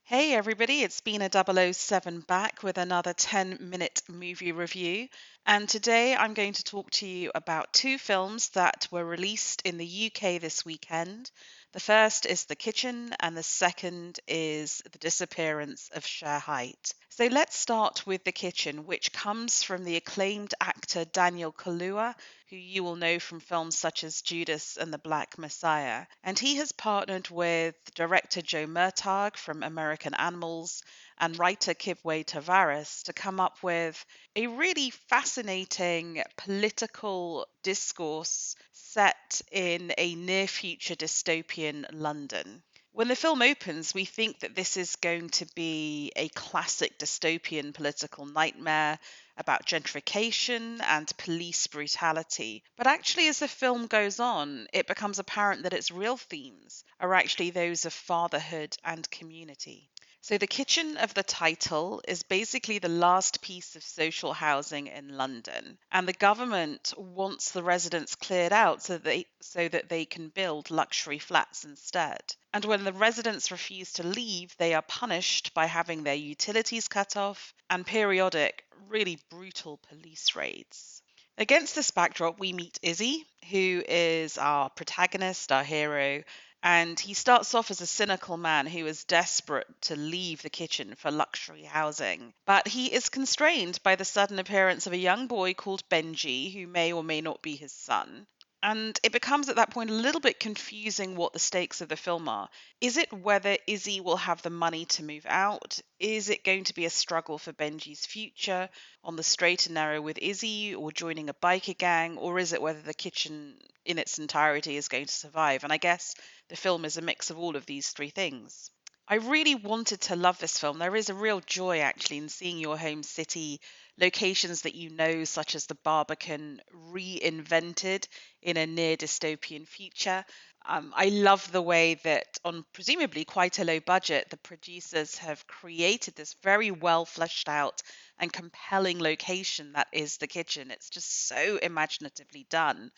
Hey everybody, it's B007 back with another 10-minute movie review. And today I'm going to talk to you about two films that were released in the UK this weekend. The first is The Kitchen, and the second is The Disappearance of Shere Hite. So let's start with The Kitchen, which comes from the acclaimed actor Daniel Kaluuya, who you will know from films such as Judas and the Black Messiah. And he has partnered with director Joe Murtagh from American Animals and writer Kibwe Tavares to come up with a really fascinating political discourse set in a near future dystopian London. When the film opens, we think that this is going to be a classic dystopian political nightmare about gentrification and police brutality. But actually, as the film goes on, it becomes apparent that its real themes are actually those of fatherhood and community. So, the kitchen of the title is basically the last piece of social housing in London, and the government wants the residents cleared out so that they can build luxury flats instead. And when the residents refuse to leave, they are punished by having their utilities cut off and periodic, really brutal police raids. Against this backdrop, we meet Izzy, who is our protagonist, our hero, and he starts off as a cynical man who is desperate to leave the kitchen for luxury housing. But he is constrained by the sudden appearance of a young boy called Benji, who may or may not be his son. And it becomes at that point a little bit confusing what the stakes of the film are. Is it whether Izzy will have the money to move out? Is it going to be a struggle for Benji's future on the straight and narrow with Izzy or joining a biker gang? Or is it whether the kitchen in its entirety is going to survive? And I guess the film is a mix of all of these three things. I really wanted to love this film. There is a real joy actually in seeing your home city, locations that you know, such as the Barbican, reinvented in a near dystopian future. I love the way that, on presumably quite a low budget, the producers have created this very well fleshed out and compelling location that is the kitchen. It's just so imaginatively done.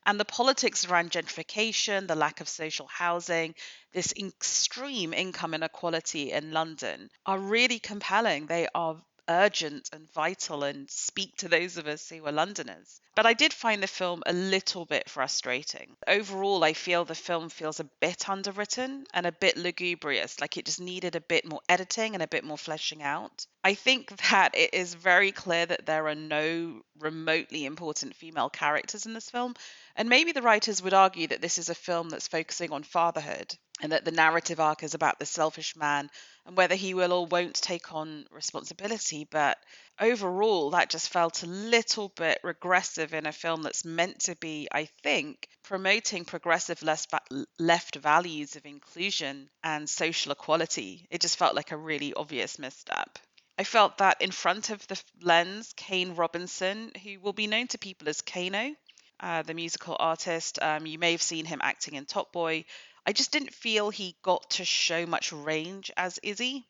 And the politics around gentrification, the lack of social housing, this extreme income inequality in London are really compelling. They are urgent and vital and speak to those of us who are Londoners. But I did find the film a little bit frustrating. Overall, I feel the film feels a bit underwritten and a bit lugubrious, like it just needed a bit more editing and a bit more fleshing out. I think that it is very clear that there are no remotely important female characters in this film, and maybe the writers would argue that this is a film that's focusing on fatherhood and that the narrative arc is about the selfish man and whether he will or won't take on responsibility. But overall, that just felt a little bit regressive in a film that's meant to be, I think, promoting progressive left values of inclusion and social equality. It just felt like a really obvious misstep. I felt that in front of the lens, Kane Robinson, who will be known to people as Kano, the musical artist. You may have seen him acting in Top Boy. I just didn't feel he got to show much range as Izzy.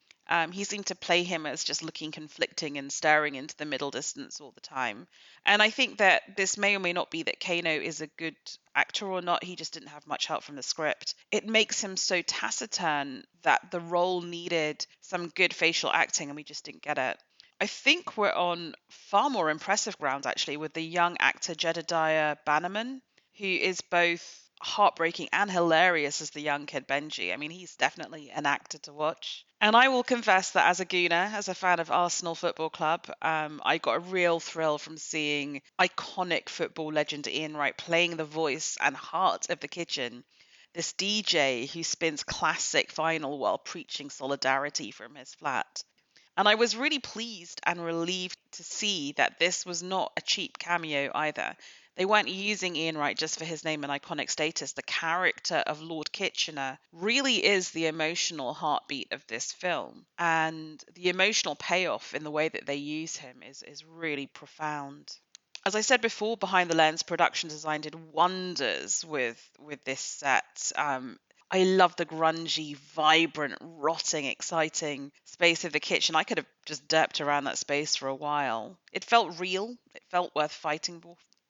He seemed to play him as just looking conflicting and staring into the middle distance all the time. And I think that this may or may not be that Kano is a good actor or not. He just didn't have much help from the script. It makes him so taciturn that the role needed some good facial acting, and we just didn't get it. I think we're on far more impressive ground actually with the young actor Jedediah Bannerman, who is both heartbreaking and hilarious as the young kid Benji. I mean, he's definitely an actor to watch. And I will confess that as a Gooner, as a fan of Arsenal Football Club, I got a real thrill from seeing iconic football legend Ian Wright playing the voice and heart of the kitchen. This DJ who spins classic vinyl while preaching solidarity from his flat. And I was really pleased and relieved to see that this was not a cheap cameo either. They weren't using Ian Wright just for his name and iconic status. The character of Lord Kitchener really is the emotional heartbeat of this film. And the emotional payoff in the way that they use him is really profound. As I said before, behind the lens, production design did wonders with this set. I love the grungy, vibrant, rotting, exciting space of the kitchen. I could have just derped around that space for a while. It felt real. It felt worth fighting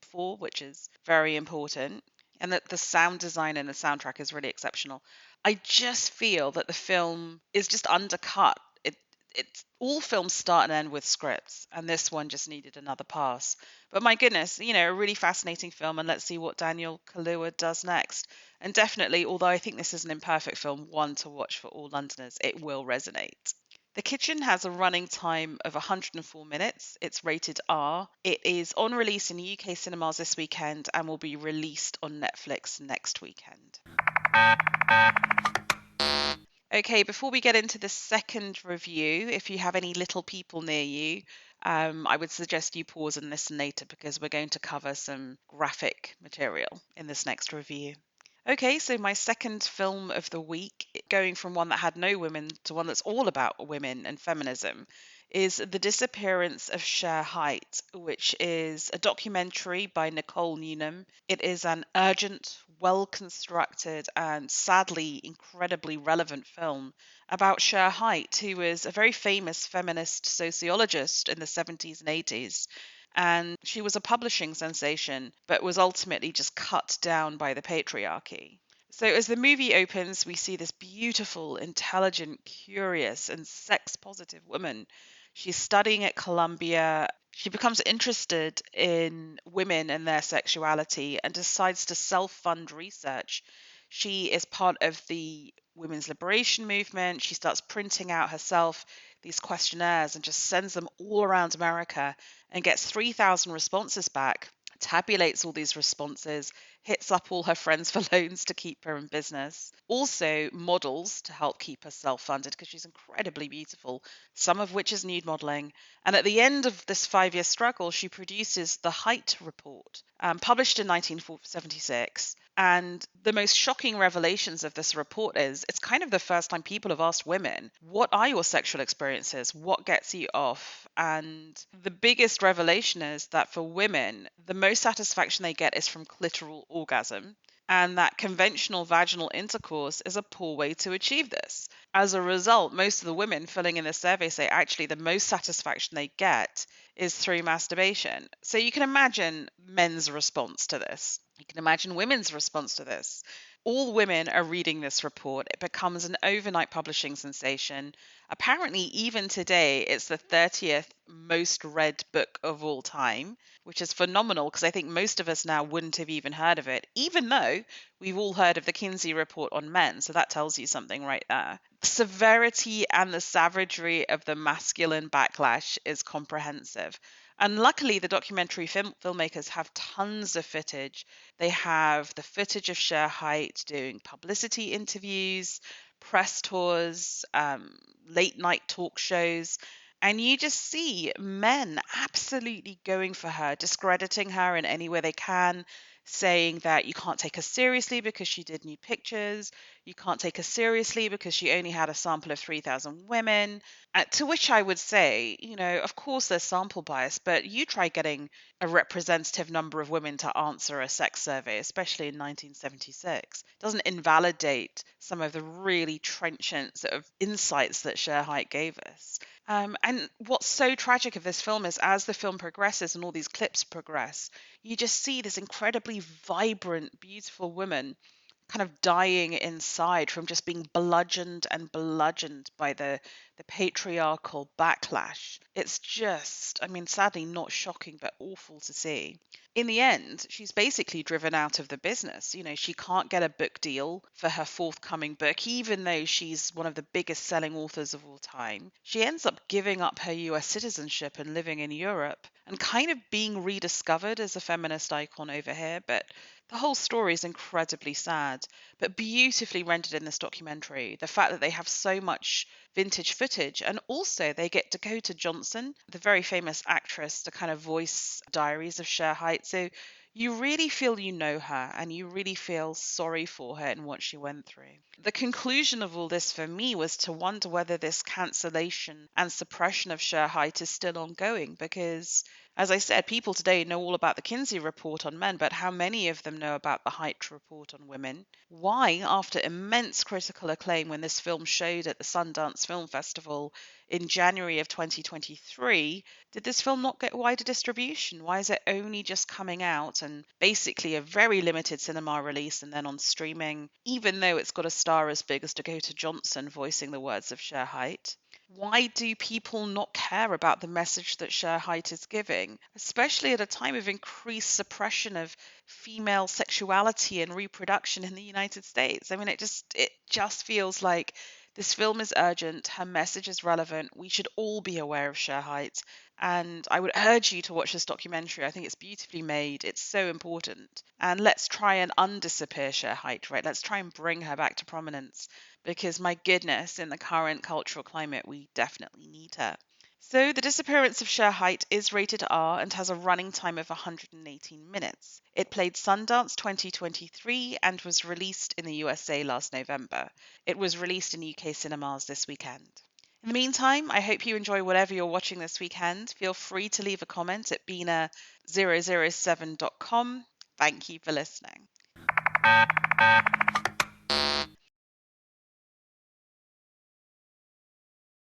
for, which is very important. and that the sound design and the soundtrack is really exceptional. I just feel that the film is just undercut. It's all films start and end with scripts, and this one just needed another pass. But my goodness, a really fascinating film, and let's see what Daniel Kaluuya does next. And definitely, although I think this is an imperfect film, one to watch for all Londoners, it will resonate. The Kitchen has a running time of 104 minutes. It's rated R. It is on release in UK cinemas this weekend and will be released on Netflix next weekend. Okay, before we get into the second review, if you have any little people near you, I would suggest you pause and listen later because we're going to cover some graphic material in this next review. Okay, so my second film of the week, going from one that had no women to one that's all about women and feminism, is The Disappearance of Shere Hite, which is a documentary by Nicole Newnham. It is an urgent, well constructed, and sadly incredibly relevant film about Shere Hite, who was a very famous feminist sociologist in the 70s and 80s, and she was a publishing sensation, but was ultimately just cut down by the patriarchy. So, as the movie opens, we see this beautiful, intelligent, curious, and sex positive woman. She's studying at Columbia. She becomes interested in women and their sexuality and decides to self fund research. She is part of the women's liberation movement. She starts printing out herself these questionnaires and just sends them all around America and gets 3,000 responses back, tabulates all these responses, hits up all her friends for loans to keep her in business, also models to help keep her self funded because she's incredibly beautiful, some of which is nude modeling. And at the end of this 5 year struggle, she produces the Height Report, published in 1976. And the most shocking revelations of this report is it's kind of the first time people have asked women, what are your sexual experiences? What gets you off? And the biggest revelation is that for women, the most satisfaction they get is from clitoral orgasm, and that conventional vaginal intercourse is a poor way to achieve this. As a result, most of the women filling in this survey say actually the most satisfaction they get is through masturbation. So you can imagine men's response to this. You can imagine women's response to this. All women are reading this report. It becomes an overnight publishing sensation. Apparently, even today, it's the 30th most read book of all time, which is phenomenal because I think most of us now wouldn't have even heard of it, even though we've all heard of the Kinsey report on men. So that tells you something right there. The severity and the savagery of the masculine backlash is comprehensive. And luckily, the documentary filmmakers have tons of footage. They have the footage of Shere Hite doing publicity interviews, press tours, late night talk shows. And you just see men absolutely going for her, discrediting her in any way they can, saying that you can't take her seriously because she did nude pictures. You can't take her seriously because she only had a sample of 3,000 women. To which I would say, of course there's sample bias, but you try getting a representative number of women to answer a sex survey, especially in 1976. It doesn't invalidate some of the really trenchant sort of insights that Shere Hite gave us. And what's so tragic of this film is as the film progresses and all these clips progress, you just see this incredibly vibrant, beautiful woman kind of dying inside from just being bludgeoned and bludgeoned by the patriarchal backlash. It's just, I mean, sadly not shocking, but awful to see. In the end, she's basically driven out of the business. She can't get a book deal for her forthcoming book, even though she's one of the biggest selling authors of all time. She ends up giving up her US citizenship and living in Europe and kind of being rediscovered as a feminist icon over here. But the whole story is incredibly sad, but beautifully rendered in this documentary. The fact that they have so much vintage footage, and also they get Dakota Johnson, the very famous actress, to kind of voice Diaries of Shere Hite. So you really feel you know her and you really feel sorry for her and what she went through. The conclusion of all this for me was to wonder whether this cancellation and suppression of Shere Hite is still ongoing because As I said, people today know all about the Kinsey report on men, but how many of them know about the Hite report on women? Why, after immense critical acclaim when this film showed at the Sundance Film Festival in January of 2023, did this film not get wider distribution? Why is it only just coming out and basically a very limited cinema release and then on streaming, even though it's got a star as big as Dakota Johnson voicing the words of Shere Hite? Why do people not care about the message that Shere Hite is giving, especially at a time of increased suppression of female sexuality and reproduction in the United States? I mean, it just feels like this film is urgent, her message is relevant. We should all be aware of Shere Hite, and I would urge you to watch this documentary. I think it's beautifully made. It's so important. And let's try and undisappear Shere Hite, right? Let's try and bring her back to prominence because, my goodness, in the current cultural climate, we definitely need her. So, The Disappearance of Shere Hite is rated R and has a running time of 118 minutes. It played Sundance 2023 and was released in the USA last November. It was released in UK cinemas this weekend. In the meantime, I hope you enjoy whatever you're watching this weekend. Feel free to leave a comment at B007.com. Thank you for listening.